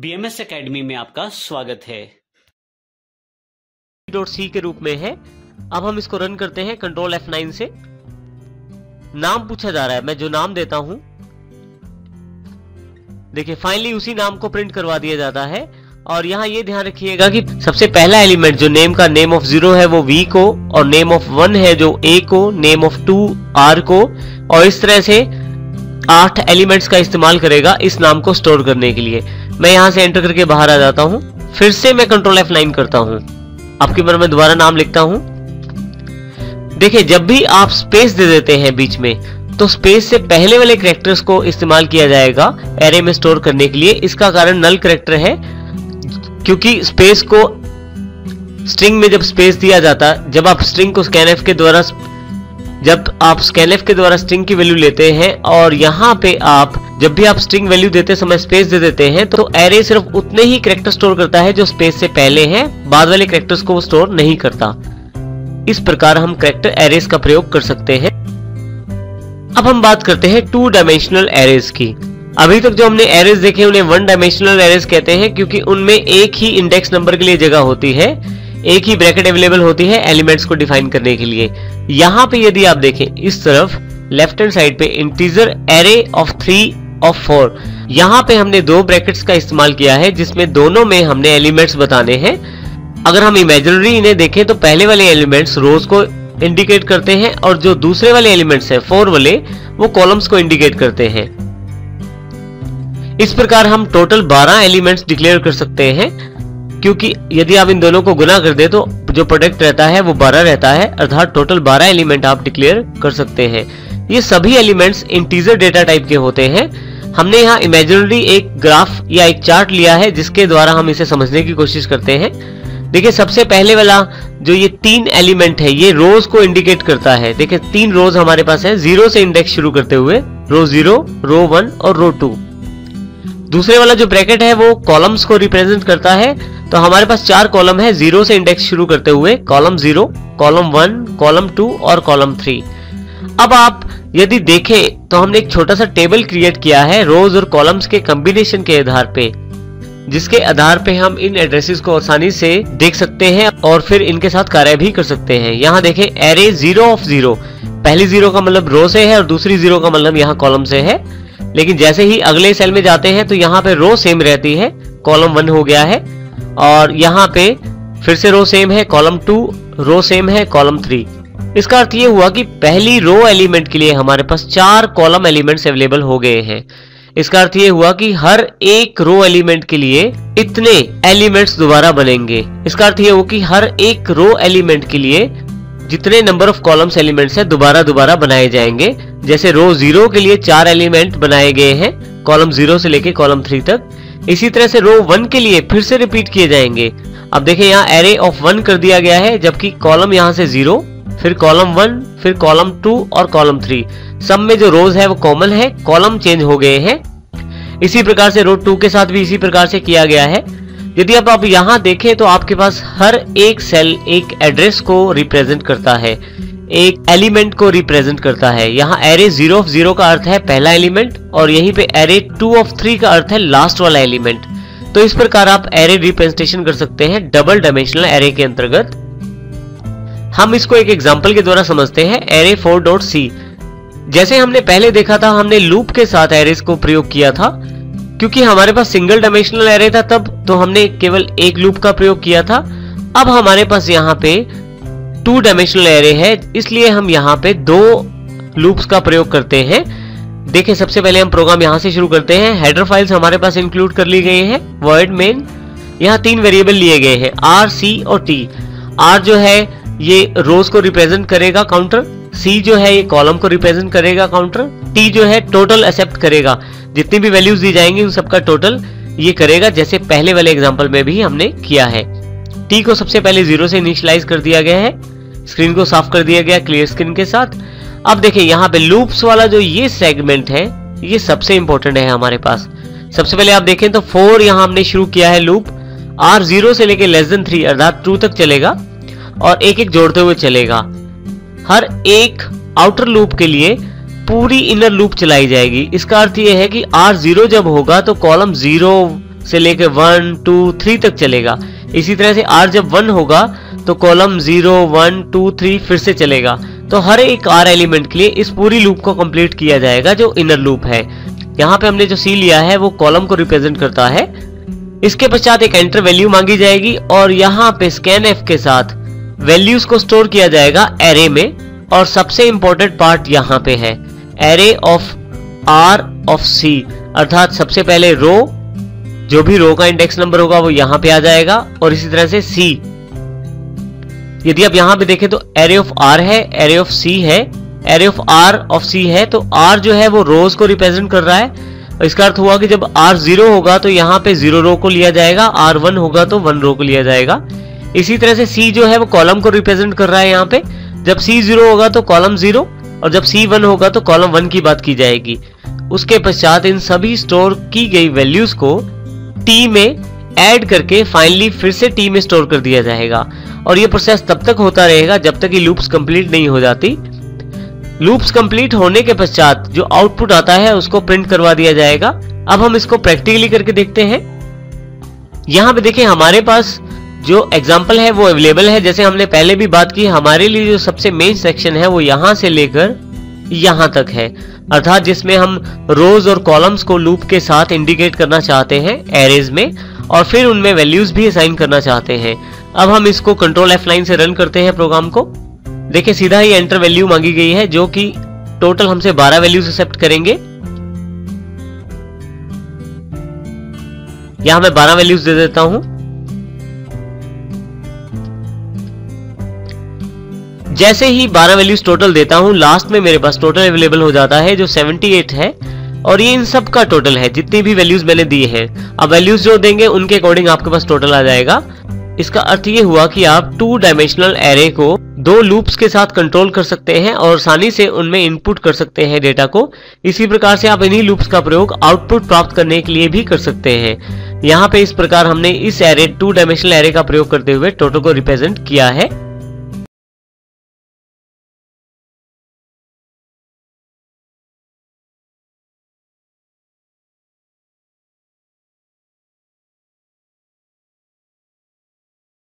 BMS academy में आपका स्वागत है। .c के रूप में है। अब हम इसको रन करते हैं कंट्रोल F9 से। नाम पूछा जा रहा है, मैं जो नाम देता हूं देखिए फाइनली उसी नाम को प्रिंट करवा दिया जाता है। और यहाँ ये ध्यान रखिएगा कि सबसे पहला एलिमेंट जो नेम का नेम ऑफ 0 है वो V को, और नेम ऑफ 1 है जो A को, नेम ऑफ 2 R को, और इस तरह से 8 एलिमेंट्स का इस्तेमाल करेगा इस नाम को स्टोर करने के लिए। मैं यहां से एंटर करके बाहर आ जाता हूं, फिर से मैं कंट्रोल F9 करता हूं, आपकी बार मैं दोबारा नाम लिखता हूं। देखिए जब भी आप स्पेस दे देते हैं बीच में तो स्पेस से पहले वाले कैरेक्टर्स को इस्तेमाल किया जाएगा एरे में स्टोर करने के लिए। इसका कारण नल कैरेक्टर है, क्योंकि स्पेस को स्ट्रिंग में जब स्पेस दिया जाता, जब आप स्ट्रिंग को स्कैनएफ के द्वारा स्ट्रिंग की वैल्यू लेते हैं, और यहाँ पे आप जब भी आप स्ट्रिंग वैल्यू देते समय स्पेस दे देते हैं तो एरे सिर्फ उतने ही कैरेक्टर स्टोर करता है जो स्पेस से पहले हैं, बाद वाले कैरेक्टर्स को वो स्टोर नहीं करता। इस प्रकार हम कैरेक्टर एरेज का प्रयोग कर सकते हैं। अब हम बात करते हैं 2 डायमेंशनल एरेज की। अभी तक जो हमने एरेज देखे उन्हें 1 डायमेंशनल एरेज कहते हैं, क्योंकि उनमें एक ही इंडेक्स नंबर के लिए जगह होती है, एक ही ब्रैकेट अवेलेबल होती है एलिमेंट्स को डिफाइन करने के लिए। यहाँ पे यदि आप देखें इस तरफ लेफ्ट हैंड साइड पे इंटीजर एरे ऑफ 3 ऑफ 4, यहाँ पे हमने 2 ब्रैकेट्स का इस्तेमाल किया है जिसमें दोनों में हमने एलिमेंट्स बताने हैं। अगर हम इमेजिनरी इन्हें देखें तो पहले वाले एलिमेंट्स रोज को इंडिकेट करते हैं, और जो दूसरे वाले एलिमेंट्स हैं 4 वाले वो कॉलम्स को इंडिकेट करते हैं। इस प्रकार हम टोटल 12 एलिमेंट्स डिक्लेयर कर सकते हैं, क्योंकि यदि आप इन दोनों को गुना कर दे तो जो प्रोडक्ट रहता है वो 12 रहता है, अर्थात टोटल 12 एलिमेंट आप डिक्लेयर कर सकते हैं। ये सभी एलिमेंट्स इंटीजर डेटा टाइप के होते हैं। हमने यहाँ इमेजिनरी एक ग्राफ या एक चार्ट लिया है जिसके द्वारा हम इसे समझने की कोशिश करते हैं। देखिए सबसे पहले वाला जो ये 3 एलिमेंट है ये रोज को इंडिकेट करता है। देखिए 3 रोज हमारे पास है, 0 से इंडेक्स शुरू करते हुए, रो 0, रो 1 और रो 2। दूसरे वाला जो ब्रैकेट है वो कॉलम्स को रिप्रेजेंट करता है, तो हमारे पास 4 कॉलम है 0 से इंडेक्स शुरू करते हुए, कॉलम 0, कॉलम 1, कॉलम 2 और कॉलम 3। अब आप यदि देखें तो हमने एक छोटा सा टेबल क्रिएट किया है रोज और कॉलम्स के कॉम्बिनेशन के आधार पे, जिसके आधार पे हम इन एड्रेसेस को आसानी से देख सकते हैं और फिर इनके साथ कार्य भी कर सकते हैं। यहाँ देखें एरे 0 ऑफ 0, पहली 0 का मतलब रो से है और दूसरी 0 का मतलब यहाँ कॉलम से है। लेकिन जैसे ही अगले सेल में जाते हैं तो यहाँ पे रो सेम रहती है, कॉलम 1 हो गया है, और यहाँ पे फिर से रो सेम है, कॉलम 2, रो सेम है, कॉलम 3। इसका अर्थ ये हुआ कि पहली रो एलिमेंट के लिए हमारे पास 4 कॉलम एलिमेंट्स अवेलेबल हो गए हैं। इसका अर्थ ये हुआ कि हर एक रो एलिमेंट के लिए इतने एलिमेंट्स दोबारा बनेंगे। इसका अर्थ ये हुआ कि हर एक रो एलिमेंट के लिए जितने नंबर ऑफ कॉलम्स एलिमेंट्स है दोबारा बनाए जाएंगे। जैसे रो 0 के लिए 4 एलिमेंट बनाए गए हैं, कॉलम 0 से लेके कॉलम 3 तक। इसी तरह से रो 1 के लिए फिर से रिपीट किए जाएंगे। अब देखें यहाँ एरे ऑफ 1 कर दिया गया है, जबकि कॉलम यहाँ से 0, फिर कॉलम 1, फिर कॉलम 2 और कॉलम 3। सब में जो रोज है वो कॉमन है, कॉलम चेंज हो गए हैं। इसी प्रकार से रो 2 के साथ भी इसी प्रकार से किया गया है। यदि आप यहाँ देखें तो आपके पास हर एक सेल एक एड्रेस को रिप्रेजेंट करता है, एक एलिमेंट को रिप्रेजेंट करता है। यहाँ एरे 0 ऑफ 0 का अर्थ है पहला एलिमेंट, और यहीं पे एरे 2 ऑफ 3 का अर्थ है लास्ट वाला एलिमेंट। तो इस प्रकार आप एरे रिप्रेजेंटेशन कर सकते हैं डबल डायमेंशनल एरे के अंतर्गत। हम इसको एक एग्जांपल के द्वारा समझते हैं, एरे 4.c। जैसे हमने पहले देखा था, हमने लूप के साथ एरेज को प्रयोग किया था। क्योंकि हमारे पास सिंगल डायमेंशनल एरे था तब तो हमने केवल एक लूप का प्रयोग किया था। अब हमारे पास यहाँ पे 2 डायमेंशनल एरे है, इसलिए हम यहाँ पे 2 लूप्स का प्रयोग करते हैं। देखिए सबसे पहले हम प्रोग्राम यहाँ से शुरू करते हैं। हेडर फाइल्स हमारे पास इंक्लूड कर ली गई है, वॉइड मेन। यहाँ 3 वेरिएबल लिए गए हैं, R, C और T। R जो है ये रोज को रिप्रेजेंट करेगा काउंटर, C जो है ये कॉलम को रिप्रेजेंट करेगा काउंटर, T जो है टोटल एक्सेप्ट करेगा, जितनी भी वैल्यूज दी जाएंगी उन सबका टोटल ये करेगा, जैसे पहले वाले एग्जांपल में भी हमने किया है। T को सबसे पहले 0 से इनिशियलाइज कर दिया गया है, स्क्रीन को साफ कर दिया गया क्लियर स्क्रीन के साथ। अब देखिए यहाँ पे लूप्स वाला जो ये सेगमेंट है ये सबसे इंपॉर्टेंट है हमारे पास। सबसे पहले आप देखें तो 4 यहाँ हमने शुरू किया है लूप, R 0 से लेके <3 अर्थात 2 तक चलेगा और एक एक जोड़ते हुए चलेगा। हर एक आउटर लूप के लिए पूरी इनर लूप चलाई जाएगी। इसका अर्थ यह है कि R 0 जब होगा तो कॉलम 0, से लेकर 1 2 3 तक चलेगा। इसी तरह से r जब 1 होगा तो कॉलम 0 1 2 3 फिर से चलेगा। तो हर एक r एलिमेंट के लिए इस पूरी लूप को कंप्लीट किया जाएगा जो इनर लूप है। यहाँ पे हमने जो c लिया है वो कॉलम को रिप्रेजेंट करता है। इसके पश्चात एक एंटर वैल्यू मांगी जाएगी और यहाँ पे scanf के साथ वैल्यूज को स्टोर किया जाएगा एरे में। और सबसे इंपॉर्टेंट पार्ट यहाँ पे है array of r of c, अर्थात सबसे पहले रो, जो भी रो का इंडेक्स नंबर होगा वो यहाँ पे आ जाएगा और इसी तरह से c। यदि आप यहाँ पे देखें तो एरे ऑफ r है, एरे ऑफ c है, array of r of c है। तो r जो है वो रोज को रिप्रेजेंट कर रहा है। इसका अर्थ हुआ कि जब r 0 होगा तो यहाँ पे 0 रो को लिया जाएगा, r 1 होगा तो 1 रो को लिया जाएगा। इसी तरह से c जो है वो कॉलम को रिप्रेजेंट कर रहा है। यहाँ पे जब c 0 होगा तो कॉलम 0 और जब c 1 होगा तो कॉलम 1 की बात की जाएगी। उसके पश्चात इन सभी स्टोर की गई वैल्यूज को t में ऐड करके फाइनली फिर से t में स्टोर कर दिया जाएगा। और ये प्रोसेस तब तक होता रहेगा जब तक ये लूप्स कंप्लीट नहीं हो जाती। लूप्स कंप्लीट होने के पश्चात जो आउटपुट आता है उसको प्रिंट करवा दिया जाएगा। अब हम इसको प्रैक्टिकली करके देखते हैं। यहाँ पे देखें हमारे पास जो एग्जाम्पल है वो अवेलेबल है। जैसे हमने पहले भी बात की, हमारे लिए जो सबसे मेन सेक्शन है वो यहाँ से लेकर यहाँ तक है, अर्थात जिसमें हम रोज और कॉलम्स को लूप के साथ इंडिकेट करना चाहते हैं एरेज में और फिर उनमें वैल्यूज भी असाइन करना चाहते हैं। अब हम इसको कंट्रोल F9 से रन करते हैं प्रोग्राम को। देखिए सीधा ही एंटर वैल्यू मांगी गई है जो कि टोटल हमसे 12 वैल्यूज एक्सेप्ट करेंगे। यहां मैं 12 वैल्यूज दे देता हूं। जैसे ही 12 वैल्यूज टोटल देता हूं, लास्ट में मेरे पास टोटल अवेलेबल हो जाता है जो 78 है और ये इन सब का टोटल है जितनी भी वैल्यूज मैंने दी है। अब वैल्यूज जो देंगे उनके अकॉर्डिंग आपके पास टोटल आ जाएगा। इसका अर्थ ये हुआ कि आप 2 डायमेंशनल एरे को 2 लूप्स के साथ कंट्रोल कर सकते हैं और आसानी से उनमें इनपुट कर सकते हैं डेटा को। इसी प्रकार से आप इन्हीं लूप्स का प्रयोग आउटपुट प्राप्त करने के लिए भी कर सकते हैं। यहाँ पे इस प्रकार हमने इस एरे 2 डायमेंशनल एरे का प्रयोग करते हुए टोटल को रिप्रेजेंट किया है।